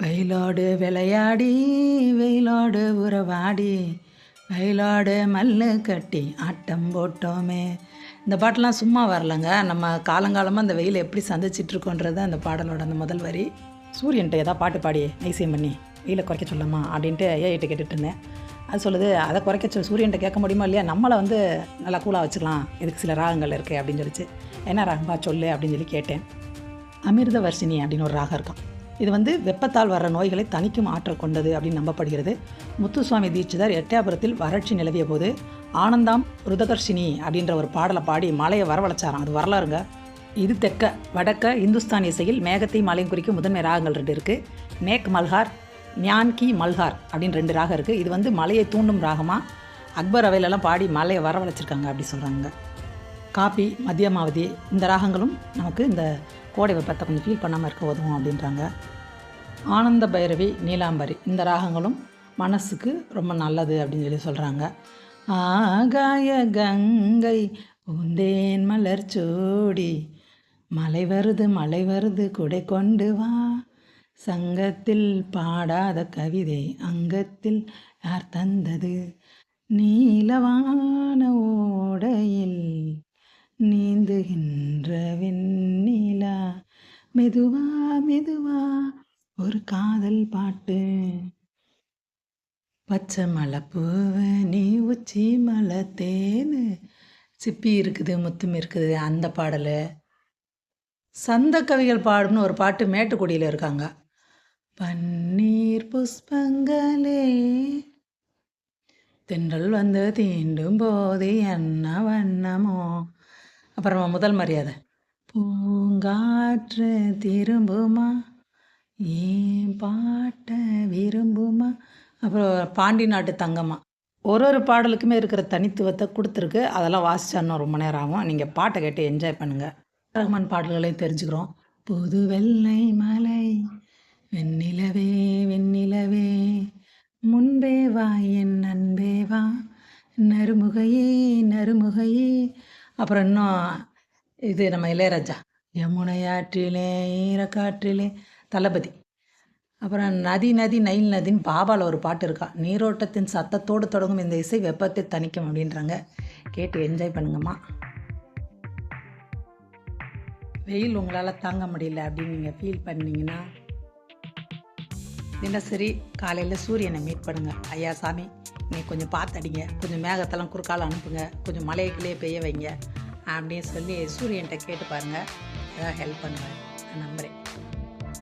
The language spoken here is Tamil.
வெயிலோடு விளையாடி வெயிலோடு உறவாடி வெயிலோடு மல்லு கட்டி ஆட்டம் போட்டோமே. இந்த பாட்டெலாம் சும்மா வரலங்க. நம்ம காலங்காலமாக அந்த வெயிலை எப்படி சந்திச்சிட்ருக்கோன்றது அந்த பாடலோட அந்த முதல் வரி. சூரியன்ட்ட ஏதாவது பாட்டு பாடி நைசியம் பண்ணி வெயிலை குறைக்க சொல்லலாமா அப்படின்ட்டு ஏஐட்ட கேட்டுட்டு இருந்தேன். அது சொல்லுது, அதை குறைக்க சூரியன்ட்ட கேட்க முடியுமா இல்லையா, நம்மளை வந்து நல்லா கூலாக வச்சுக்கலாம், இதுக்கு சில ராகங்கள் இருக்குது அப்படின்னு சொல்லிச்சு. என்ன ராகம்பா சொல்லு அப்படின்னு சொல்லி கேட்டேன். அமிர்த வர்ஷினி அப்படின்னு ஒரு ராகம் இருக்கான். இது வந்து வெப்பத்தால் வர்ற நோய்களை தணிக்கும் ஆற்றல் கொண்டது அப்படின்னு நம்பப்படுகிறது. முத்துசுவாமி தீட்சிதர் எட்டயபுரத்தில் வறட்சி நிலவிய போது ஆனந்தாம் ருதகர்ஷினி அப்படின்ற ஒரு பாடலை பாடி மலையை வரவழைச்சாராம். அது வரலாறுங்க. இது தெற்க வடக்க இந்துஸ்தான் இசையில் மேகத்தை மலையும் குறிக்கும் முதன்மை ராகங்கள் 2 இருக்குது. நேக் மல்ஹார், ஞான்கி மல்ஹார் அப்படின்னு 2 ராகம் இருக்குது. இது வந்து மலையை தூண்டும் ராகமாக அக்பர் அவையிலெல்லாம் பாடி மலையை வரவழைச்சிருக்காங்க அப்படி சொல்கிறாங்க. காப்பி, மத்தியமாவதி இந்த ராகங்களும் நமக்கு இந்த கோடை வெப்பத்தை கொஞ்சம் ஃபீல் பண்ணாமல் இருக்க உதவும் அப்படின்றாங்க. ஆனந்த பைரவி, நீலாம்பரி இந்த ராகங்களும் மனசுக்கு ரொம்ப நல்லது அப்படின்னு சொல்லி சொல்கிறாங்க. ஆகாய கங்கை பூந்தேன் மலர் சூடி மலை வருது குடை கொண்டு வா, சங்கத்தில் பாடாத கவிதை அங்கத்தில் யார் தந்தது, நீலவான ஓடையில் நீந்துகின்ற வெண்ணிலா, மெதுவா மெதுவா ஒரு காதல் பாட்டு, பச்சை மலைப்பூவு நீ உச்சி மலை தேனு, சிப்பி இருக்குது முத்தும் இருக்குது அந்த பாடல். சந்த கவிகள் பாடுன்னு ஒரு பாட்டு மேட்டுக்குடியில் இருக்காங்க. பன்னீர் புஷ்பங்களே தென்றல் வந்து தீண்டும் போது என்ன வண்ணமோ. அப்புறம் முதல் மரியாதை, பூங்காற்று திரும்புமா ஏன் பாட்ட விரும்புமா. அப்புறம் பாண்டி நாட்டு தங்கம்மா. ஒரு பாடலுக்குமே இருக்கிற தனித்துவத்தை கொடுத்துருக்கு. அதெல்லாம் வாசிச்சான்னு ரொம்ப நேரம் ஆகும். நீங்கள் பாட்டை கேட்டு என்ஜாய் பண்ணுங்கள். ரஹ்மான் பாடல்களையும் தெரிஞ்சுக்கிறோம். புது வெள்ளை மலை வெண்ணிலவே வெண்ணிலவே முன்பே வா என் அன்பே வா, நறுமுகையே நறுமுகையே. அப்புறம் இன்னும் இது நம்ம இளையராஜா, யமுனையாற்றிலே ஈரக்காற்றிலே தளபதி. அப்புறம் நதி நதி நைல் நதின்னு பாபாவில் ஒரு பாட்டு இருக்கா. நீரோட்டத்தின் சத்தத்தோடு தொடங்கும் இந்த இசை வெப்பத்தை தணிக்கும் அப்படின்றாங்க. கேட்டு என்ஜாய் பண்ணுங்கம்மா. வெயில் உங்களால் தாங்க முடியல அப்படின்னு நீங்கள் ஃபீல் பண்ணிங்கன்னா தினசரி காலையில் சூரியனை மீட் பண்ணுங்கள். ஐயா சாமி நீ கொஞ்சம் பார்த்தடிங்க, கொஞ்சம் மேகத்தெல்லாம் குறுக்கால அனுப்புங்க, கொஞ்சம் மலைக்குள்ளே பெய்ய வைங்க அப்படின்னு சொல்லி சூரியன்கிட்ட கேட்டு பாருங்கள். ஏதாவது ஹெல்ப் பண்ணுவேன் நான் நம்புகிறேன்.